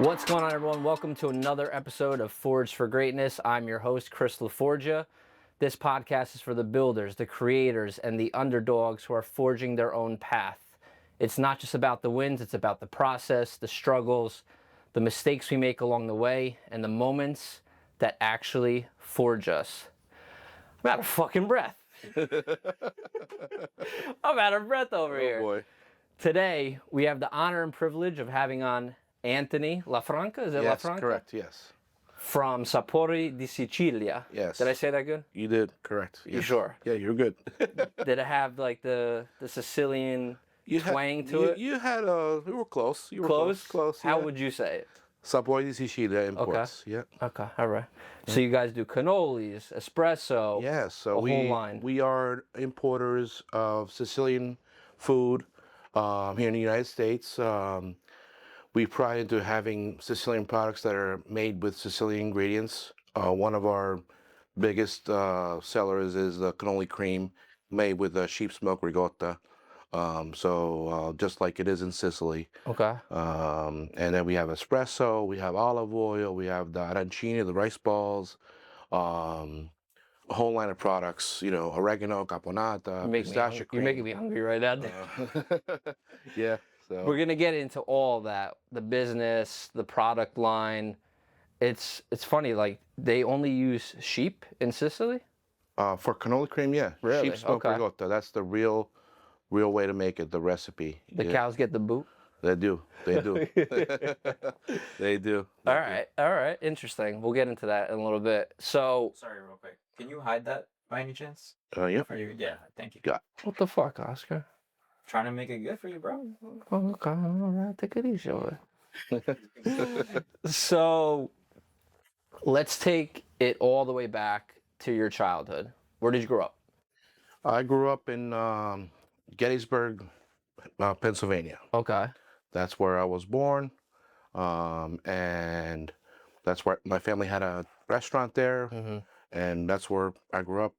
What's going on, everyone? Welcome to another episode of Forge for Greatness. I'm your host, Chris LaForgia. This podcast is for the builders, the creators, and the underdogs who are forging their own path. It's not just about the wins, it's about the process, the struggles, the mistakes we make along the way, and the moments that actually forge us. I'm out of fucking breath. I'm out of breath over here. Oh boy. Today, we have the honor and privilege of having on Anthony LaFranca. Is it Yes, LaFranca? correct, yes. From Sapori di Sicilia. Yes. Did I say that good? You did, correct. You Yes. sure? Yeah, you're good. Did it have like the Sicilian twang to it? You had, we were close. You were Close? close. How yeah. would you say it? Sapori di Sicilia imports. Yeah. Okay, all right. So you guys do cannolis, espresso, Yes, so a whole line. we are importers of Sicilian food here in the United States. We pride into having Sicilian products that are made with Sicilian ingredients. One of our biggest sellers is the cannoli cream made with sheep's milk ricotta. Just like it is in Sicily. Okay. And then we have espresso, we have olive oil, we have the arancini, the rice balls, a whole line of products, oregano, caponata, pistachio cream. You're making me hungry right now. Yeah. So. We're gonna get into all that, the business, the product line. It's funny, like they only use sheep in Sicily. For cannoli cream, yeah. Really? Sheep's milk Okay. ricotta. That's the real way to make it, the recipe. The cows get the boot. They do. They do. They do. All right, interesting. We'll get into that in a little bit. So, Sorry, real quick. Can you hide that by any chance? Yep. For you? Yeah, thank you. Got. what the fuck, Oscar? Trying to make it good for you, bro. Okay, all right, take it easy over there. So, let's take it all the way back to your childhood. Where did you grow up? I grew up in Gettysburg, Pennsylvania. Okay. That's where I was born, and that's where my family had a restaurant there, and that's where I grew up.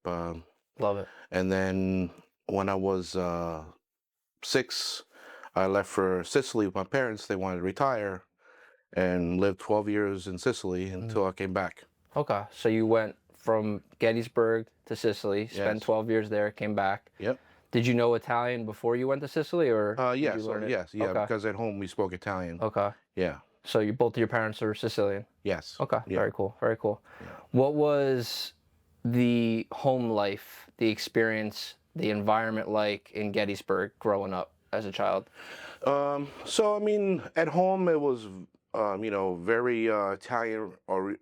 Love it. And then when I was 6, I left for Sicily with my parents. They wanted to retire, and lived 12 years in Sicily until I came back. Okay, so you went from Gettysburg to Sicily, spent Yes. 12 years there, came back. Yep. Did you know Italian before you went to Sicily, or did Yes. you learn it? Yes. Yeah. Okay. Because at home we spoke Italian. Okay. Yeah. So both of your parents are Sicilian. Yes. Okay. Yeah. Very cool. Very cool. What was the home life, the experience, the environment like in Gettysburg growing up as a child? So I mean, at home it was, very Italian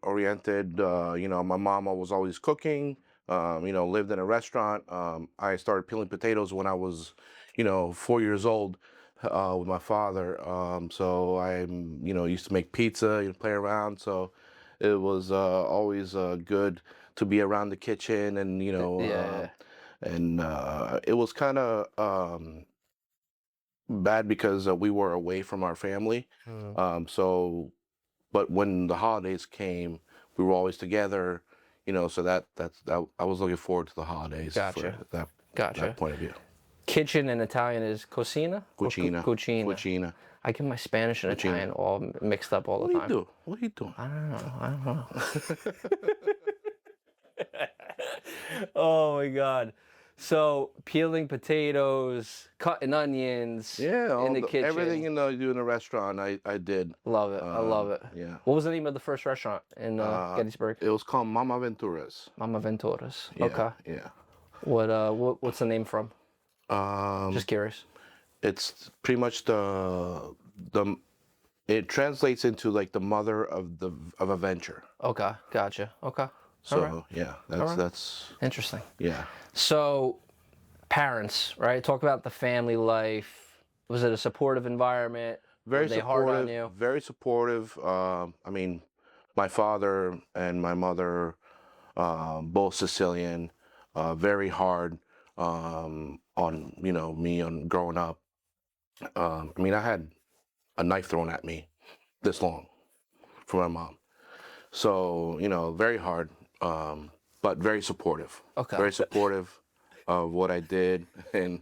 oriented. My mama was always cooking. Lived in a restaurant. I started peeling potatoes when I was, 4 years old, with my father. So I, used to make pizza, play around. So it was always good to be around the kitchen, and it was kind of bad because we were away from our family. But when the holidays came, we were always together. So that's I was looking forward to the holidays. Gotcha. For that, Gotcha. that point of view. Kitchen in Italian is cucina? Or Cucina. Cucina. Cucina. I get my Spanish and Italian all mixed up all the What time. do you do? What are you doing? I don't know. Oh my God. So peeling potatoes, cutting onions, Yeah, in the kitchen. everything you do in a restaurant, I did. Love it. I love it. Yeah. What was the name of the first restaurant in Gettysburg? It was called Mama Ventura's. Mama Ventura's. Yeah, Okay. Yeah. What's the name from? Just curious. It's pretty much it translates into like the mother of a venture. Okay. Gotcha. Okay. So All right. yeah, that's Interesting. yeah. So, parents, right? Talk about the family life. Was it a supportive environment? Very Were they hard on supportive. you? Very supportive. I mean, my father and my mother, both Sicilian, very hard on me on growing up. I mean, I had a knife thrown at me this long from my mom. So very hard, but very supportive. Okay. Very supportive. of what I did, and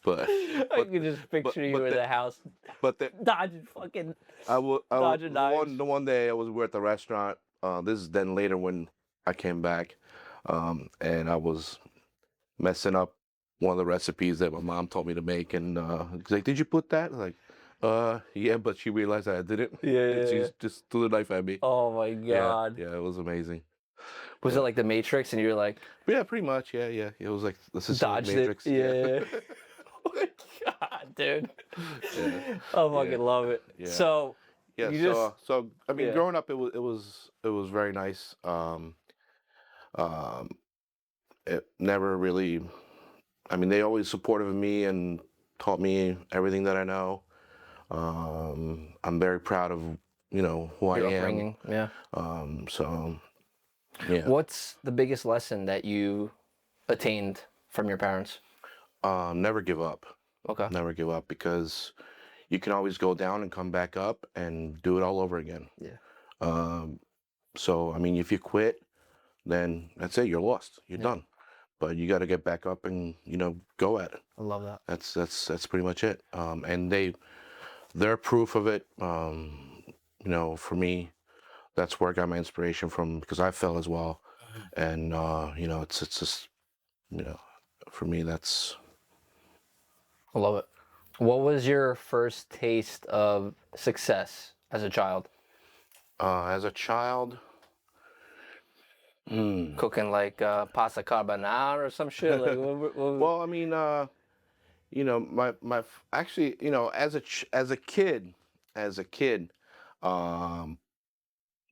but I but can just picture you but in the house but the, dodging fucking I will dodging knives. the one day we're at the restaurant. This is then later when I came back, and I was messing up one of the recipes that my mom told me to make, and she's like, "Did you put that?" I was like, yeah, but she realized that I didn't, and Yeah. she's just threw the knife at me. Oh my Yeah, god. yeah, it was amazing. Was it Yeah, like the Matrix and you're like but yeah, pretty much. Yeah, yeah. It was like the Sicilian dodged it? Matrix. Yeah, Yeah. Oh my god, dude. yeah, I yeah, fucking love it. yeah, So yeah. you just So I mean, yeah. growing up, it was very nice. Um, it never really. I mean, they always supported me and taught me everything that I know. I'm very proud of who I Your am. upbringing. Yeah. So yeah, What's the biggest lesson that you attained from your parents? never give up. Okay. Never give up because you can always go down and come back up and do it all over again. Yeah. Um, so I mean, if you quit, then that's it. You're lost. You're Yeah. done. But you got to get back up and go at it. I love that. That's pretty much it. And they're proof of it. For me, that's where I got my inspiration from because I fell as well. And it's just you know, for me that's I love it. What was your first taste of success as a child? as a child. Cooking like pasta carbonara or some shit? Like, Well, I mean, actually, as a kid, as a kid, um,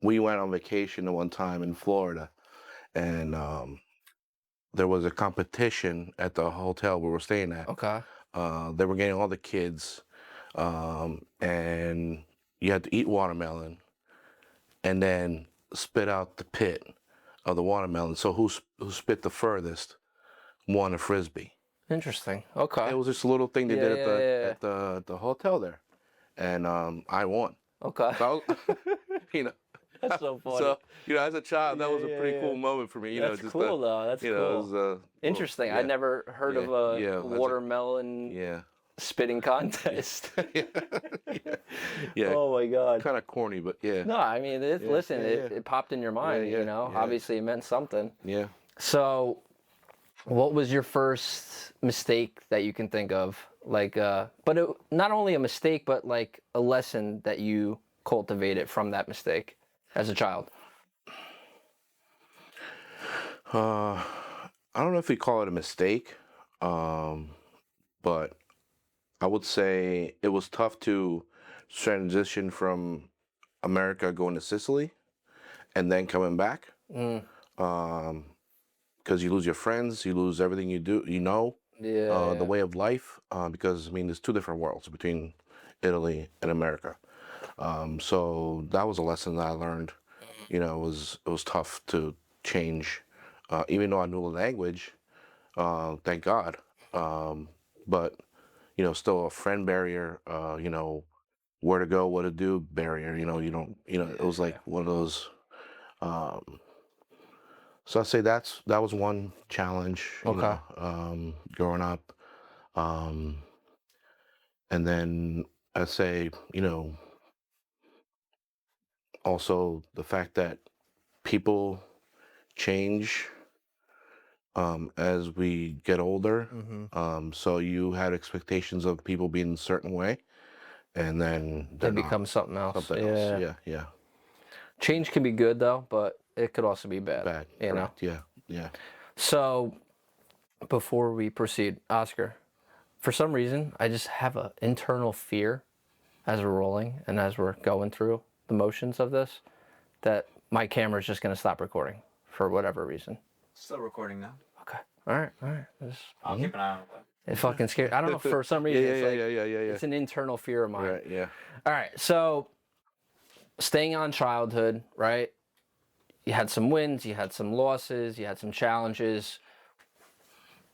we went on vacation one time in Florida, and there was a competition at the hotel we were staying at. okay. They were getting all the kids, and you had to eat watermelon, and then spit out the pit of the watermelon. So who spit the furthest won a frisbee. Interesting. It Okay. was just a little thing they Yeah, did yeah, yeah. at the hotel there, and I won. Okay. So I was, you know, That's so funny. so as a child, that Yeah, was a yeah, pretty yeah. cool moment for me. That's Just cool though. That's it cool. was little, Interesting. I yeah, never heard yeah, of a yeah, as a- watermelon yeah, spitting contest. yeah, yeah, yeah. Oh my god. Kind of corny, but yeah, No, I mean, yeah, listen, yeah, it, yeah, it popped in your mind, yeah, yeah. Obviously, it meant something. Yeah. So, what was your first mistake that you can think of? Like, but not only a mistake, but like a lesson that you cultivated from that mistake as a child. I don't know if we call it a mistake, but I would say it was tough to transition from America going to Sicily and then coming back. Mm. Because you lose your friends, you lose everything you do, Yeah. the way of life. Because I mean, there's two different worlds between Italy and America. So that was a lesson that I learned. It was tough to change, even though I knew the language. Thank God. But still a friend barrier. Where to go, what to do barrier. You don't. It was like one of those. Um, so I say that was one challenge. Okay. Growing up, um, and then I say also the fact that people change as we get older. Mm-hmm. So you had expectations of people being a certain way, and then They they're not. become something else. Something else. Yeah, yeah. Change can be good though, but it could also be bad. Bad. You know. Correct. Yeah, yeah. So, before we proceed, Oscar, for some reason, I just have an internal fear as we're rolling and as we're going through the motions of this that my camera's just going to stop recording for whatever reason. Still recording now. Okay. All right. All right. I'll keep an eye on it. It fucking scared. I don't know. For some reason, Yeah, it's yeah, like, yeah. it's an internal fear of mine. Right. Yeah. All right. So, staying on childhood, right? You had some wins, you had some losses, you had some challenges.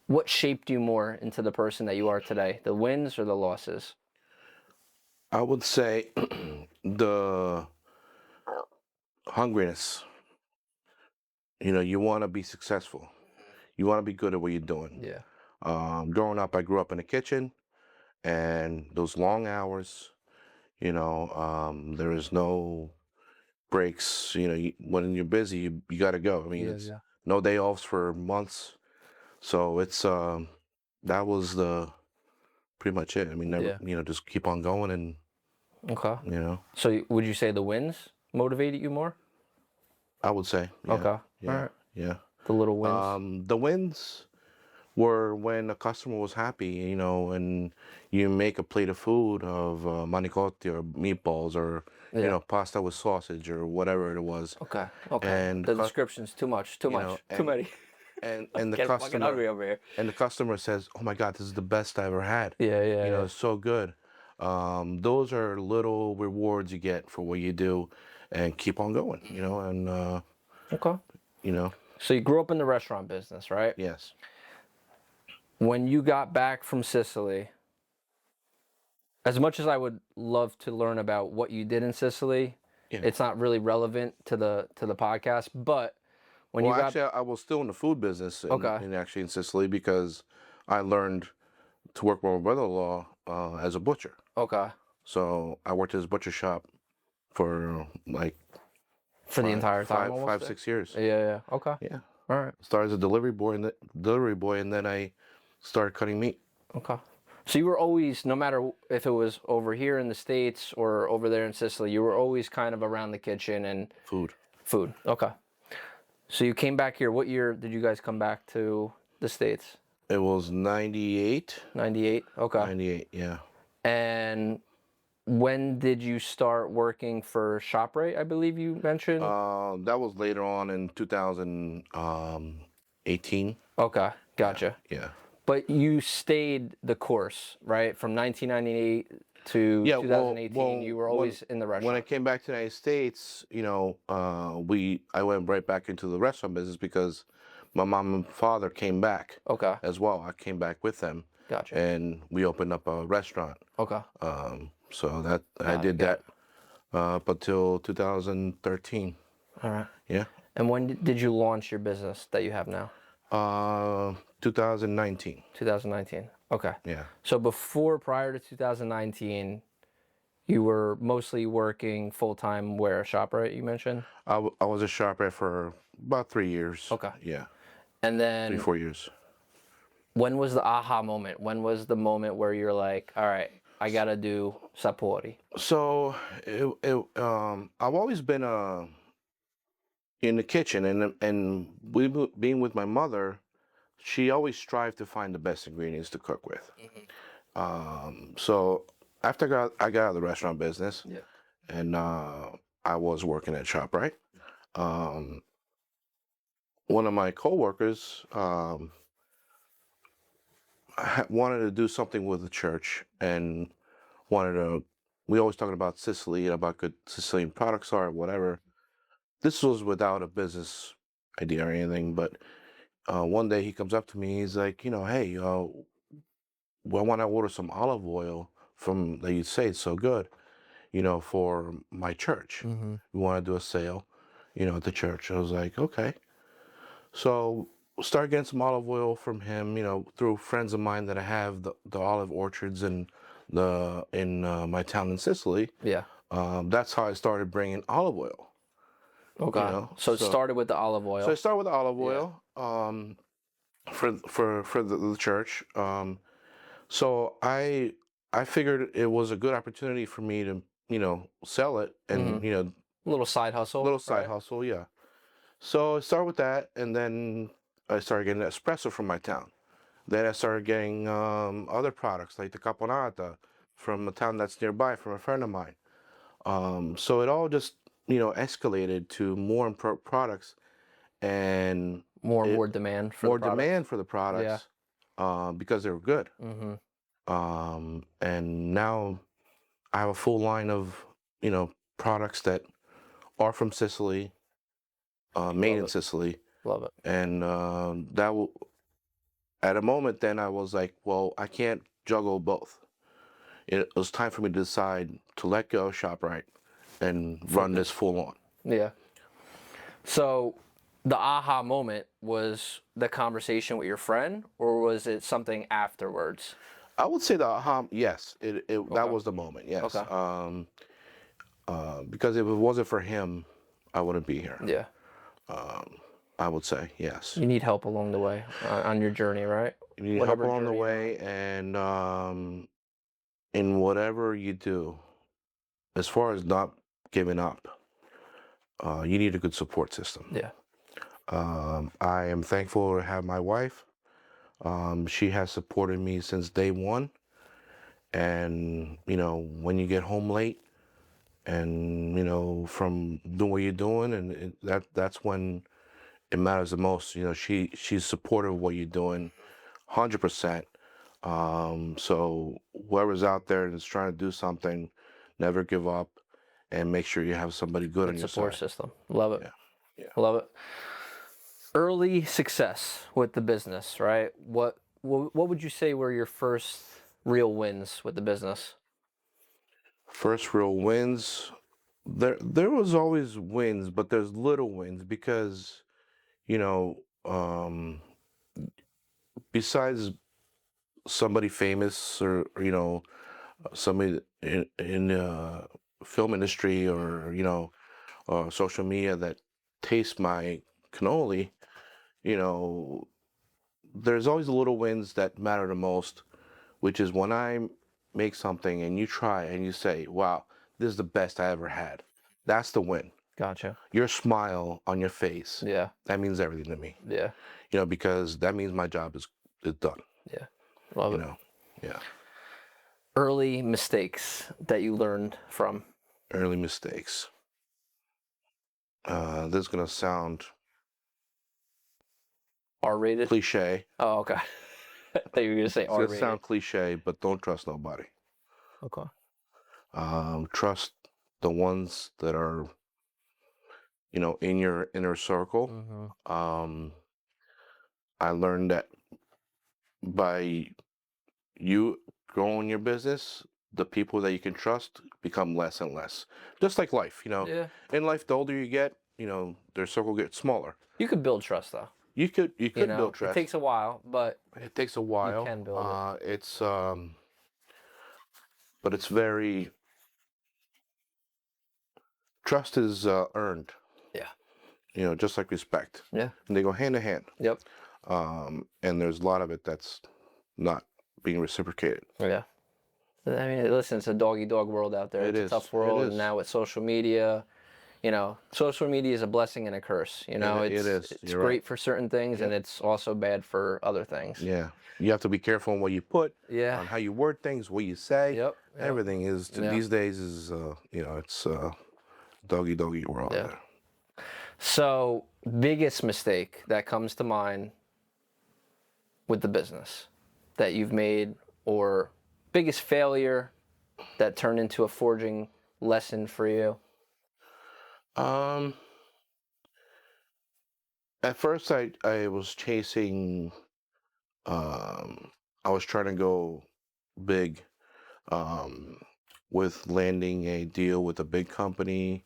What shaped you more into the person that you are today? The wins or the losses? I would say the hungriness. You want to be successful. You want to be good at what you're doing. Yeah. Growing up, I grew up in the kitchen, and those long hours, there is no breaks. When you're busy, you got to go. I mean, it's no day offs for months. So it's that was pretty much it. I mean, never, just keep on going and, Okay. So would you say the wins motivated you more? I would say, yeah. Okay. Yeah. All right. Yeah. The little wins. The wins were when a customer was happy, and you make a plate of food of manicotti or meatballs or, pasta with sausage or whatever it was. Okay. Okay. And the description's too much. Too much. Too many. And the Getting fucking hungry over here. and the customer says, "Oh my God, this is the best I ever had." Yeah. It's so good. Those are little rewards you get for what you do, and keep on going. And Okay. you So you grew up in the restaurant business, right? Yes. When you got back from Sicily, as much as I would love to learn about what you did in Sicily, it's not really relevant to the podcast. But when you got, actually, I was still in the food business in Sicily because I learned to work with my brother-in-law as a butcher. Okay. So I worked at his butcher shop for the entire time, 5-6 years. Yeah. Okay. Yeah. All right. Started as a delivery boy, and then I started cutting meat. Okay. So you were always, no matter if it was over here in the States or over there in Sicily, you were always kind of around the kitchen and Food. Okay. So you came back here. What year did you guys come back to the States? It was 98. 98. Okay. 98. Yeah. And when did you start working for ShopRite, I believe you mentioned? That was later on in 2018. Okay, gotcha. Yeah. But you stayed the course, right? From 1998 to 2018, you were always in the restaurant. When I came back to the United States, I went right back into the restaurant business because my mom and father came back. Okay. As well. I came back with them. Gotcha. And we opened up a restaurant. Okay. So that I did that up until 2013. All right. Yeah. And when did you launch your business that you have now? 2019. 2019. Okay. Yeah. So prior to 2019, you were mostly working full-time where? ShopRite, you mentioned? I was a ShopRite for about 3 years. Okay. Yeah. And then 3-4 years. When was the aha moment? When was the moment where you're like, all right, I got to do Sapori? So I've always been in the kitchen, and being with my mother, she always strived to find the best ingredients to cook with. So after I got out of the restaurant business, and I was working at ShopRite, one of my coworkers wanted to do something with the church and we always talking about Sicily and about good Sicilian products or whatever. This was without a business idea or anything, but one day he comes up to me, he's like, hey, I want to order some olive oil from that you say it's so good, for my church. We want to do a sale, at the church. I was like, okay. So started getting some olive oil from him, through friends of mine that I have the olive orchards in my town in Sicily. Yeah. That's how I started bringing olive oil. Okay. So it started with the olive oil. So I started with the olive oil for the church. So I figured it was a good opportunity for me to sell it and a little side hustle. Hustle, yeah. So I started with that, and then I started getting espresso from my town. Then I started getting other products like the caponata from a town that's nearby from a friend of mine. So it all just escalated to more products and more demand for the products because they were good. And now I have a full line of products that are from Sicily, made in Sicily. Love it. And at a moment then I was like, well, I can't juggle both. It was time for me to decide to let go of ShopRite and run this full on. Yeah. So the aha moment was the conversation with your friend, or was it something afterwards? I would say the yes, that Okay. was the moment. Yes. Okay. Because if it wasn't for him, I wouldn't be here. Yeah. I would say yes. You need help along the way on your journey, right? You need help Whatever along the journey you're on. way, and in whatever you do, as far as not giving up, you need a good support system. Yeah. I am thankful to have my wife. She has supported me since day one. And, when you get home late and, from doing what you're doing, and that's when it matters the most. She's supportive of what you're doing, 100%. So whoever's out there that's trying to do something, never give up, and make sure you have somebody good on your Support side. system. Love it. Yeah. Yeah. Love it. Early success with the business, right? What would you say were your first real wins with the business? First real wins. There was always wins, but there's little wins because, you know, um, besides somebody famous or somebody in film industry or social media that tastes my cannoli, you know, there's always the little wins that matter the most, which is when I make something and you try and you say, "Wow, this is the best I ever had." That's the win. Gotcha. Your smile on your face, Yeah. that means everything to me. Yeah. Because that means my job is done. Yeah. Love You it. know, yeah. Early mistakes that you learned from. Early mistakes. This is gonna sound R-rated? cliche. Oh, okay. I thought you were gonna say It's gonna R-rated. sound cliche, but don't trust nobody. Okay. Trust the ones that are, in your inner circle. Mm-hmm. I learned that by you growing your business, the people that you can trust become less and less. Just like life, Yeah. In life, the older you get, their circle gets smaller. You could build trust though. You could You build it trust. takes a while, but It takes a while. can build it. It's but it's very trust is earned. Yeah. Just like respect. Yeah. And they go hand in hand. Yep. And there's a lot of it that's not being reciprocated. Yeah. I mean, listen, it's a dog-eat-dog world out there. It's a tough world, and now with social media, social media is a blessing and a curse. It is. It's You're great right. for certain things, and it's also bad for other things. Yeah. You have to be careful on what you put, Yeah. on how you word things, what you say. Yep. Everything is these days is it's doggy world out there. So, biggest mistake that comes to mind with the business that you've made, or biggest failure that turned into a forging lesson for you? At first I was chasing I was trying to go big with landing a deal with a big company,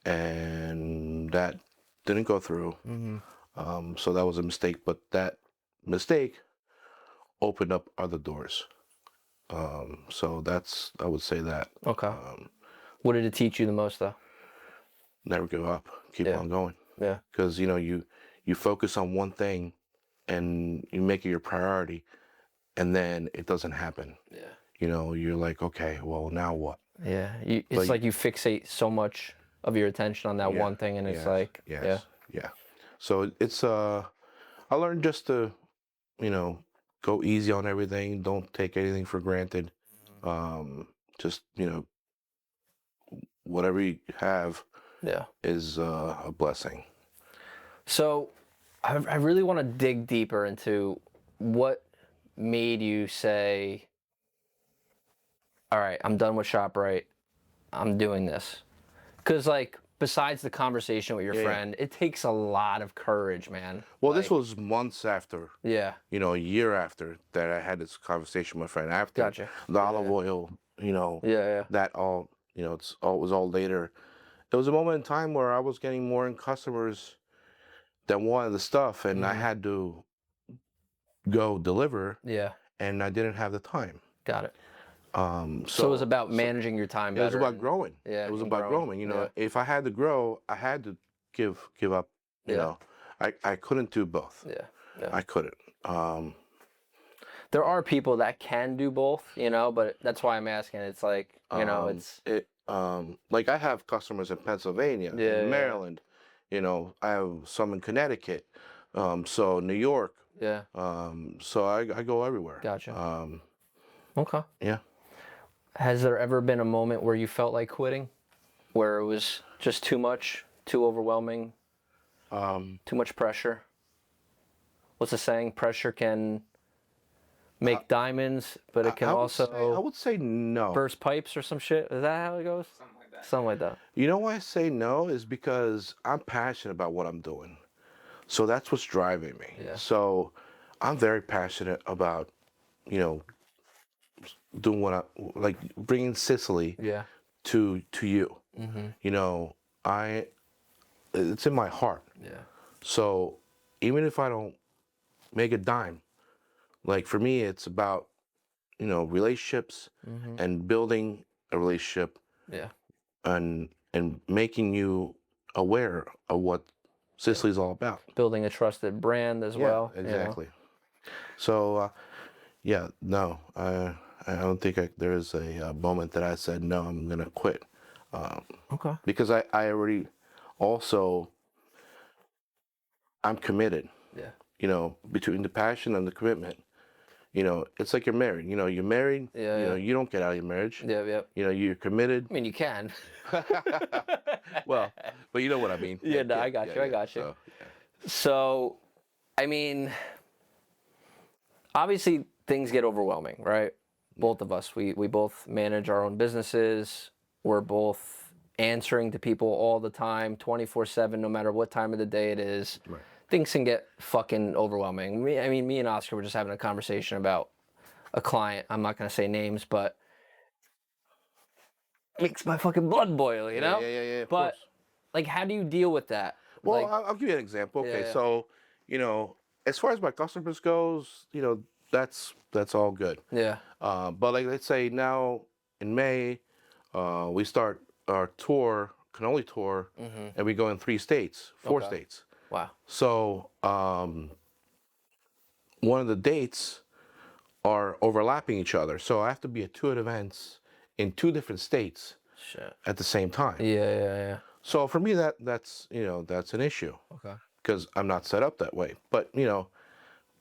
and that didn't go through. Mm-hmm. So that was a mistake, but that mistake opened up other doors. So I would say that. Okay. What did it teach you the most, though? Never give up. Keep on going. Yeah. Because you focus on one thing, and you make it your priority, and then it doesn't happen. Yeah. You're like, okay, well, now what? Yeah. It's like you fixate so much of your attention on that one thing, and it's like, yeah. So it's I learned just to, go easy on everything. Don't take anything for granted. Just whatever you have is a blessing. So I really want to dig deeper into what made you say, all right, I'm done with ShopRite. I'm doing this. Because, besides the conversation with your friend, it takes a lot of courage, man. Well, this was months after. Yeah. A year after that I had this conversation with my friend. After the olive oil, that all, it was all later. There was a moment in time where I was getting more customers that wanted the stuff, and I Mhm. had to go deliver, Yeah. and I didn't have the time. Got it. So, So it was about managing your time it was better. about and- growing. Yeah. It was and about growing. You know, Yeah. if I had to grow, I had to give up. You Yeah. know, I couldn't do both. Yeah. Yeah. I couldn't. There are people that can do both, you know, but that's why I'm asking. It's like, you know, it's Like I have customers in Pennsylvania, Yeah, in yeah. Maryland. You know, I have some in Connecticut. So New York. yeah. So I go everywhere. Gotcha. Okay. Yeah. Has there ever been a moment where you felt like quitting, where it was just too much, too overwhelming, too much pressure? What's the saying? Pressure can make diamonds, but it can I also would say no. burst pipes or some shit. Is that how it goes? Something like that. Something like that. You know why I say no is because I'm passionate about what I'm doing. So that's what's driving me. Yeah. So I'm very passionate about, you know, doing what I like, bringing Sicily Yeah. to you. Mm-hmm. You know, it's in my heart. Yeah. So even if I don't make a dime, like for me, it's about, you know, relationships Mm-hmm. and building a relationship Yeah. and making you aware of what Sicily's all about. Building a trusted brand as well. you know? Exactly. So, yeah, no, I don't think there is a moment that I said no, I'm gonna quit, Okay. because I already also I'm committed. Yeah. You know, between the passion and the commitment. You know, it's like you're married. You know, you're married. Yeah, You know, yeah. you don't get out of your marriage. Yeah. Yeah. You know, you're committed. I mean, you can. Well, but you know what I mean. Yeah, no, I got you. I got you. So, So, I mean, obviously things get overwhelming, right? Both of us, we both manage our own businesses. We're both answering to people all the time, 24/7, no matter what time of the day it is. Right. Things can get fucking overwhelming. Me and Oscar were just having a conversation about a client. I'm not going to say names, but it makes my fucking blood boil, you know? Yeah. Of But, course. like, how do you deal with that? Well, Like, I'll give you an example. Okay, Yeah. so you know, as far as my customers goes, you know, that's all good. yeah. But like, let's say now in May, we start our tour, cannoli tour, and we go in 3 states, 4 Okay. states. Wow. So one of the dates are overlapping each other. So I have to be at 2 events in 2 different states Shit. at the same time. Yeah. So for me, that's you know, that's an issue Okay. because I'm not set up that way. But you know,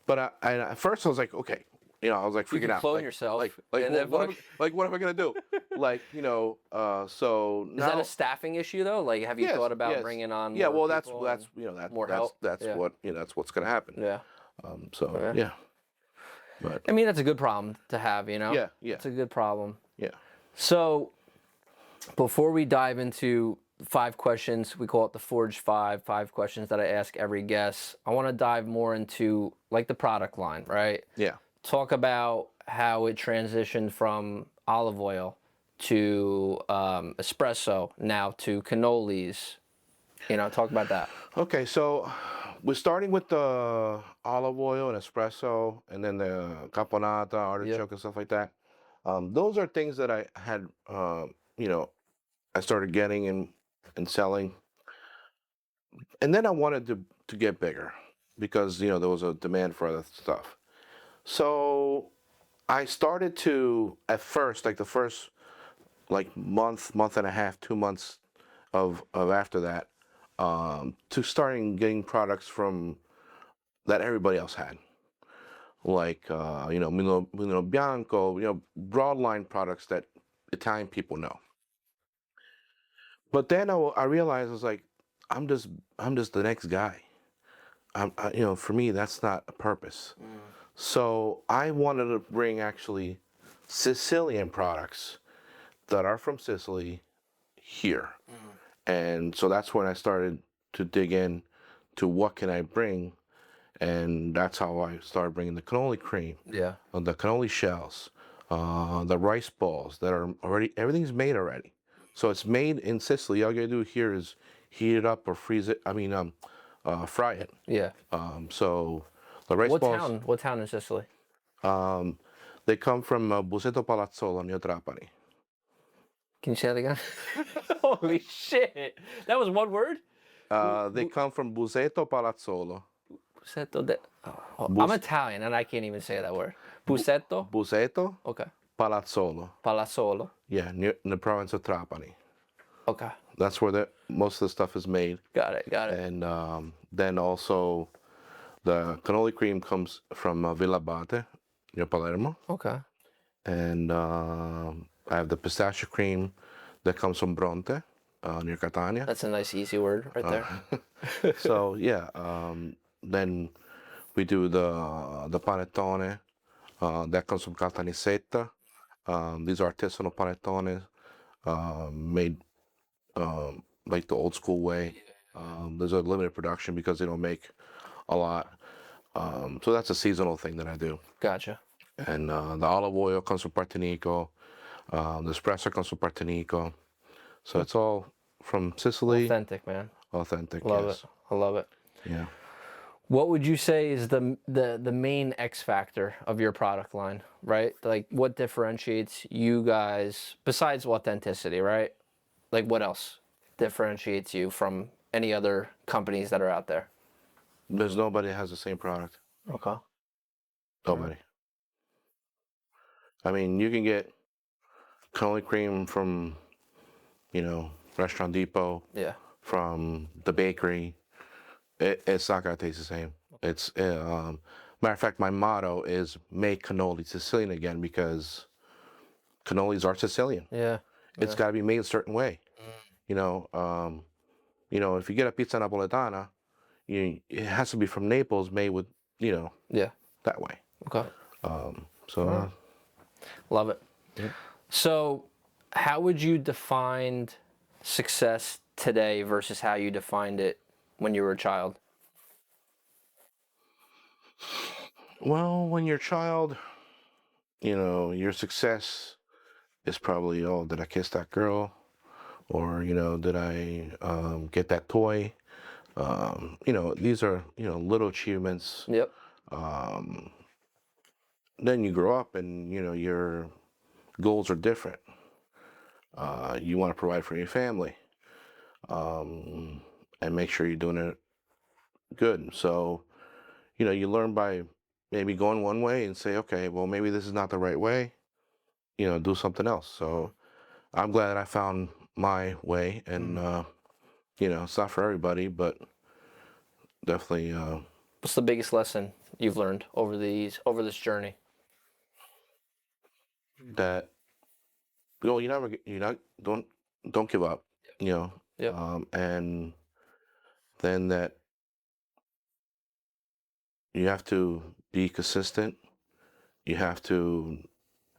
I at first I was like, okay, you know, I was like You freaking can out, clone like, yourself, like and then what am I gonna do? Like, you know, so Is now that a staffing issue though? Like, have you yes, thought about yes. bringing on? Yeah, more well, that's people you know, more that's help? that's Yeah. what, you know, that's what's gonna happen. Yeah. So Okay. yeah, but I mean, that's a good problem to have, you know. yeah, It's a good problem. yeah. So, before we dive into 5 questions, we call it the Forge 5 questions that I ask every guest. I want to dive more into like the product line, right? Yeah. Talk about how it transitioned from olive oil to espresso, now to cannolis. You know, talk about that. Okay, so we're starting with the olive oil and espresso, and then the caponata, artichoke, and stuff like that. Those are things that I had, you know, I started getting and selling, and then I wanted to get bigger because you know there was a demand for other stuff. So I started to, at first, like the first like month and a half, 2 months of after that, to starting getting products from that everybody else had, like you know, Mulino Bianco, you know, broad line products that Italian people know. But then I realized I was like, I'm just the next guy. You know, for me that's not a purpose. So I wanted to bring actually Sicilian products that are from Sicily here. And so that's when I started to dig in to what can I bring, and that's how I started bringing the cannoli cream, Yeah. the cannoli shells, the rice balls that are already, everything's made already. So it's made in Sicily. All you gotta do here is heat it up or freeze it. I mean, fry it. Yeah. So the rice balls. What town in Sicily? They come from Buseto Palazzolo near Trapani. Can you say that again? Holy shit! That was one word. They come from Buseto Palazzolo. Busetto de. I'm Bus- Italian and I can't even say that word. Busetto. Buseto Okay. Palazzolo. Palazzolo. Yeah, near in the province of Trapani. Okay. That's where most of the stuff is made. Got it. And then also the cannoli cream comes from Villabate near Palermo. Okay. And I have the pistachio cream that comes from Bronte near Catania. That's a nice easy word right there. So yeah, then we do the panettone that comes from Caltanissetta. These are artisanal panettones made like the old school way. There's a limited production because they don't make a lot. So that's a seasonal thing that I do. Gotcha. And the olive oil comes from Partinico. The espresso comes from Partinico. So it's all from Sicily. Authentic, man. Authentic. Love Yes. it. I love it. Yeah. What would you say is the main X factor of your product line, right? Like what differentiates you guys besides authenticity, right? Like what else differentiates you from any other companies that are out there? There's nobody that has the same product. Okay. Nobody. I mean, you can get cannoli cream from, Restaurant Depot, Yeah. from the bakery. It's not gonna taste the same. It's matter of fact, my motto is make cannoli Sicilian again because cannolis are Sicilian. Yeah. It's got to be made a certain way. If you get a pizza napoletana, it has to be from Naples, made with Yeah. that way. Okay. So Love it. So, how would you define success today versus how you defined it when you were a child? well, when you're a child, your success is probably, oh, did I kiss that girl? Or, did I get that toy? These are, little achievements. Yep. Then you grow up and, your goals are different. You want to provide for your family and make sure you're doing it good. So, you learn by maybe going one way and say, okay, well, maybe this is not the right way, do something else. So I'm glad that I found my way and, it's not for everybody, but definitely. What's the biggest lesson you've learned over this journey? That don't give up, Yep. and then that you have to be consistent. You have to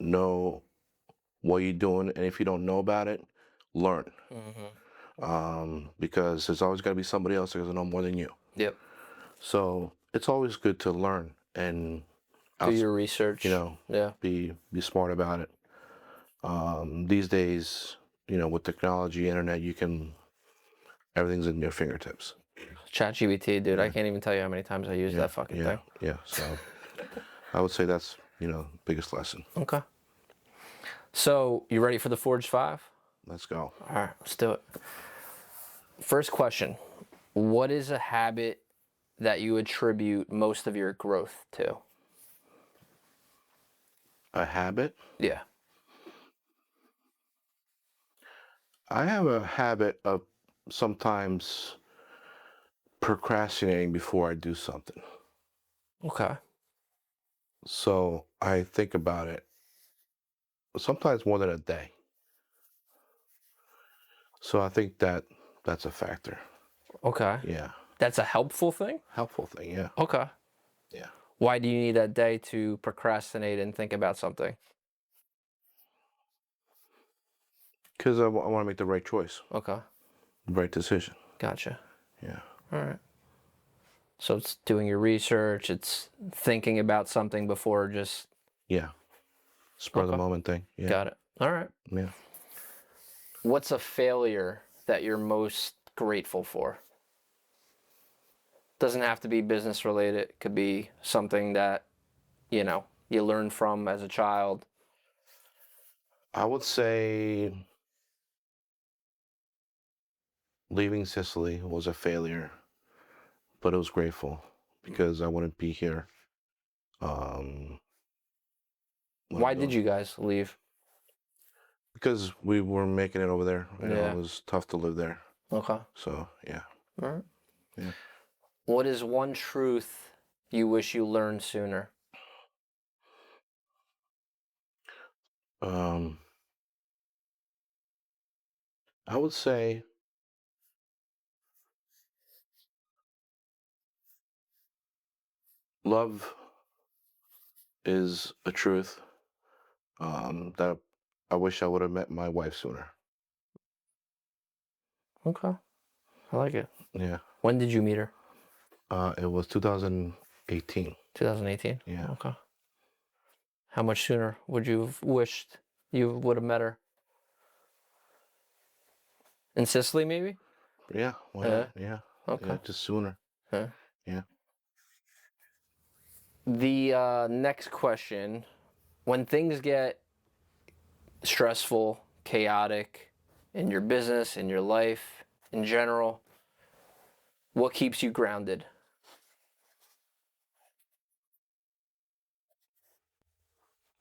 know what you're doing, and if you don't know about it, learn. Because there's always got to be somebody else that doesn't know more than you. Yep. So it's always good to learn and Do your research. Yeah. be smart about it. These days, with technology, internet, everything's in your fingertips. ChatGPT, dude. I can't even tell you how many times I use that fucking thing. Yeah. So I would say that's, biggest lesson. Okay. So, you ready for the Forge 5? Let's go. All right, let's do it. First question. What is a habit that you attribute most of your growth to? A habit? Yeah. I have a habit of sometimes procrastinating before I do something. Okay. So I think about it sometimes more than a day. So I think that's a factor. Okay. Yeah. That's a helpful thing? Helpful thing, yeah. Okay. Yeah. Why do you need that day to procrastinate and think about something? Because I want to make the right choice, Okay. the right decision. Gotcha. Yeah. All right. So it's doing your research, it's thinking about something before just... Yeah. Spur of the Okay. moment thing. Yeah. Got it. All right. Yeah. What's a failure that you're most grateful for? Doesn't have to be business related. It could be something that, you know, you learn from as a child. I would say leaving Sicily was a failure, but it was grateful because I wouldn't be here. Um, Why did you guys leave? Because we were making it over there. You know, Yeah. it was tough to live there. Okay. So yeah. All right. Yeah. What is one truth you wish you learned sooner? I would say love is a truth that I wish I would have met my wife sooner. Okay. I like it. Yeah. When did you meet her? It was 2018. 2018? Yeah. Okay. How much sooner would you have wished you would have met her? In Sicily, maybe? Yeah. Why not? Yeah. Okay. Yeah. Just sooner. Yeah. Yeah. The next question, when things get stressful, chaotic in your business, in your life, in general, what keeps you grounded?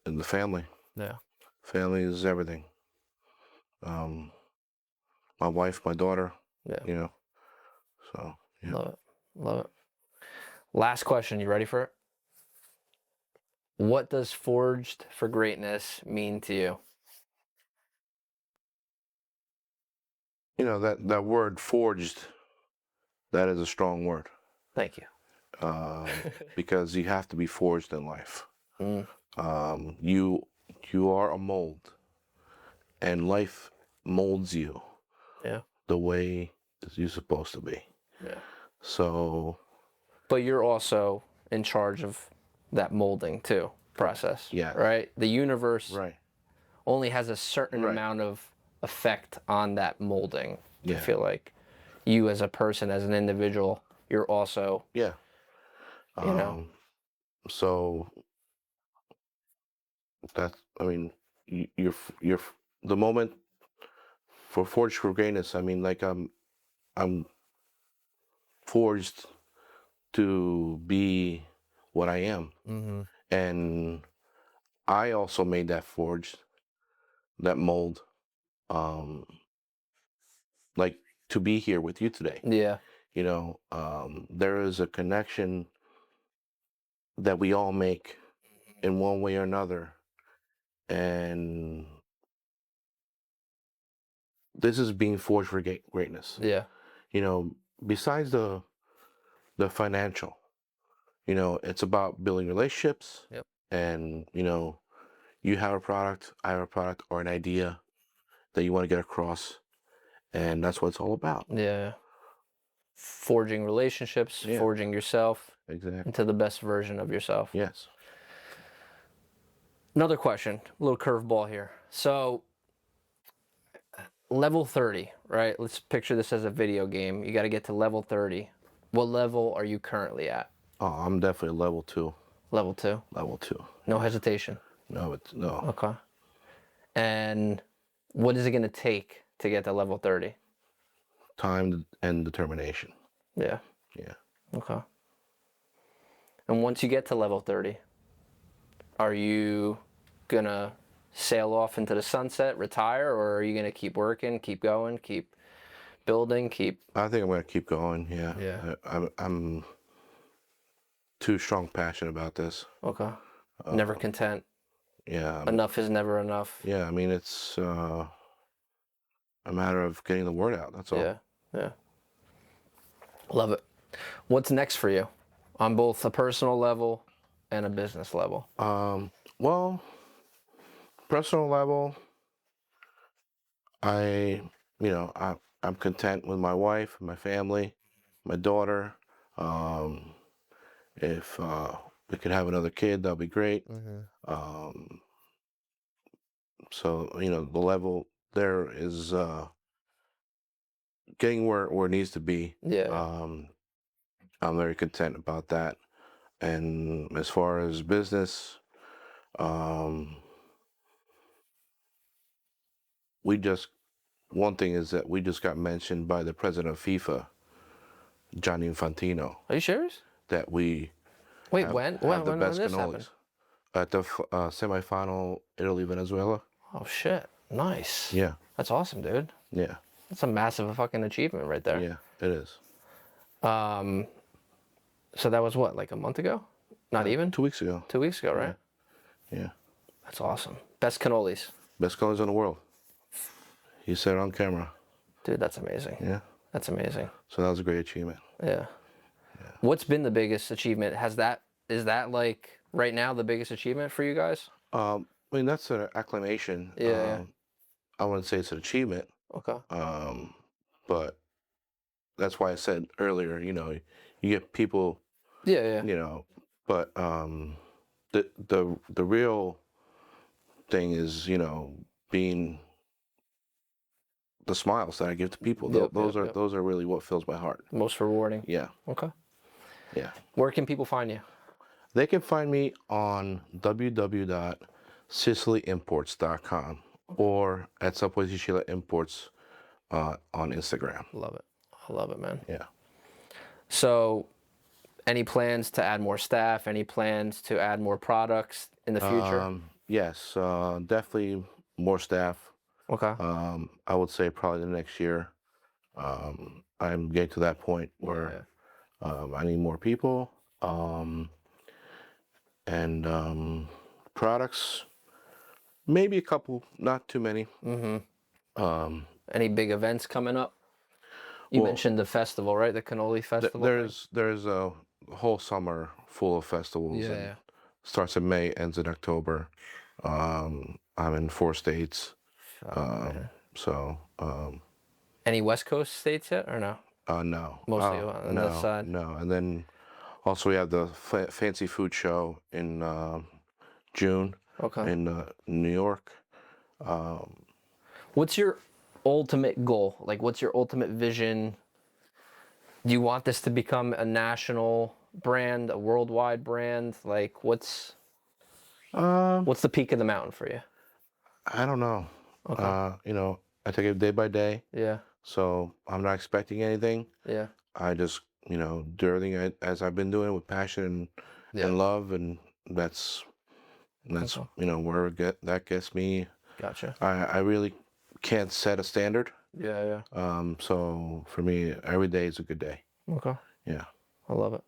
And the family. Yeah. Family is everything. My wife, my daughter. Yeah. You know. So yeah. Love it. Love it. Last question. You ready for it? What does Forged for Greatness mean to you? You know that word forged. That is a strong word. Thank you. Because you have to be forged in life. Mm. You are a mold, and life molds you Yeah. the way you're supposed to be. Yeah. So But you're also in charge of that molding too process. Yeah. Right? The universe right, only has a certain Right. amount of effect on that molding. I Yeah. feel like you as a person, as an individual, you're also, yeah. you know. So that's I mean you're the moment for forged for greatness. I mean, like I'm forged to be what I am, Mm-hmm. and I also made that forge, that mold, like to be here with you today. Yeah. You know, there is a connection that we all make in one way or another, and this is being forged for greatness. Yeah. You know, besides the financial, you know, it's about building relationships, Yep. and you know, you have a product, I have a product, or an idea that you want to get across, and that's what it's all about. Yeah. Forging relationships, Yeah. forging yourself Exactly. into the best version of yourself. Yes. Another question, a little curveball here. So, level 30, right? Let's picture this as a video game. You got to get to level 30. What level are you currently at? Oh, I'm definitely level 2. Level 2. Level 2. No hesitation. No. Okay. And what is it going to take to get to level 30? Time and determination. Yeah. Yeah. Okay. And once you get to level 30, are you going to sail off into the sunset, retire, or are you going to keep working, keep going, keep building, keep... I think I'm going to keep going. Yeah. Yeah. I'm too strong passion about this. Okay. Never content. Yeah. Enough is never enough. Yeah. I mean, it's a matter of getting the word out. That's all. Yeah. Yeah. Love it. What's next for you on both a personal level and a business level? Well, personal level, I'm content with my wife, my family, my daughter. If we could have another kid, that'd be great. Um, so you know, the level there is getting where it needs to be. Yeah. I'm very content about that. And as far as business, we just one thing is that we just got mentioned by the president of FIFA, Gianni Infantino, Are you serious? that we Wait, have, when? have the When best this cannolis happened? at the semifinal, Italy Venezuela. Oh shit! Nice. Yeah, That's awesome, dude. yeah, That's a massive fucking achievement right there. yeah. It is. So that was what, like a month ago? Not even? 2 weeks ago. 2 weeks ago, right? Yeah, That's awesome. Best cannolis. best cannolis in the world. He said it on camera. Dude, that's amazing. Yeah. That's amazing. So that was a great achievement. Yeah. What's been the biggest achievement? Is that like right now the biggest achievement for you guys? I mean, that's an acclamation. Yeah. I wouldn't say it's an achievement, Okay. but that's why I said earlier, you get people, Yeah. but the real thing is, being the smiles that I give to people. Yep, Those are really what fills my heart. Most rewarding. Yeah, Okay. yeah. Where can people find you? They can find me on www.sicilyimports.com or at Sapori di Sicilia Imports on Instagram. Love it. I love it, man. Yeah. So, any plans to add more staff? Any plans to add more products in the future? Yes, definitely more staff. Okay. I would say probably the next year. I'm getting to that point where I need more people. And products, maybe a couple, not too many. Any big events coming up? You mentioned the festival, right? The cannoli festival. There's a whole summer full of festivals. Yeah. Starts in May, ends in October. I'm in 4 states. So Any West Coast states yet, or no? no. Mostly on this side. No, and then also we have the fancy food show in June Okay. in New York. What's your ultimate goal? Like, what's your ultimate vision? Do you want this to become a national brand, a worldwide brand? Like, what's the peak of the mountain for you? I don't know. Okay. I take it day by day. Yeah. So I'm not expecting anything. Yeah. I just, do everything as I've been doing with passion and love, and that's where that gets me. Gotcha. I really can't set a standard. Yeah. So for me, every day is a good day. Okay. Yeah. I love it.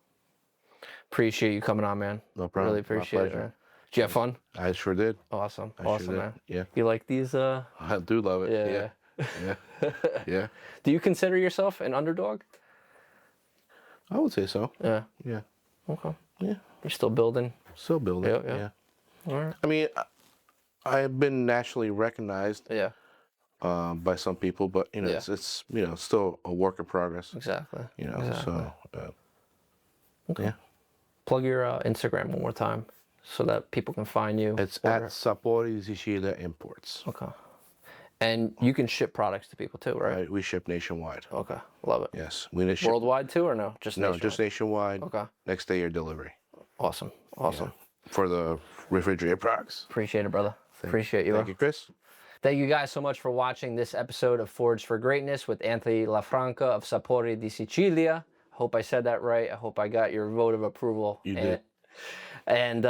Appreciate you coming on, man. No problem. Really appreciate it, man. Did you have fun? I sure did. Awesome. I sure did. Man. Yeah. You like these? I do love it. Yeah. Yeah. Yeah. Do you consider yourself an underdog? I would say so. Yeah. Yeah. Okay. Yeah. You're still building? Still building. Yeah. All right. I mean, I've been nationally recognized Yeah. by some people, but it's still a work in progress. Exactly. So Okay. yeah. Plug your Instagram one more time so that people can find you. It's at Sapori di Sicilia Imports. Okay. And you can ship products to people too, right? We ship nationwide. Okay. Love it. Yes, we ship Worldwide too, or no? just nationwide. Okay. Next day your delivery. Awesome. For the refrigerated products. Appreciate it, brother. Appreciate you. Thank you, Chris. Thank you guys so much for watching this episode of Forged for Greatness with Anthony LaFranca of Sapori di Sicilia. Hope I said that right. I hope I got your vote of approval. You did. And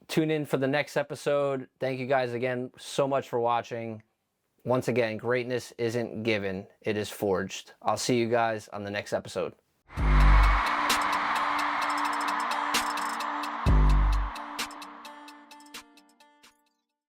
tune in for the next episode. Thank you guys again so much for watching. Once again, greatness isn't given, it is forged. I'll see you guys on the next episode.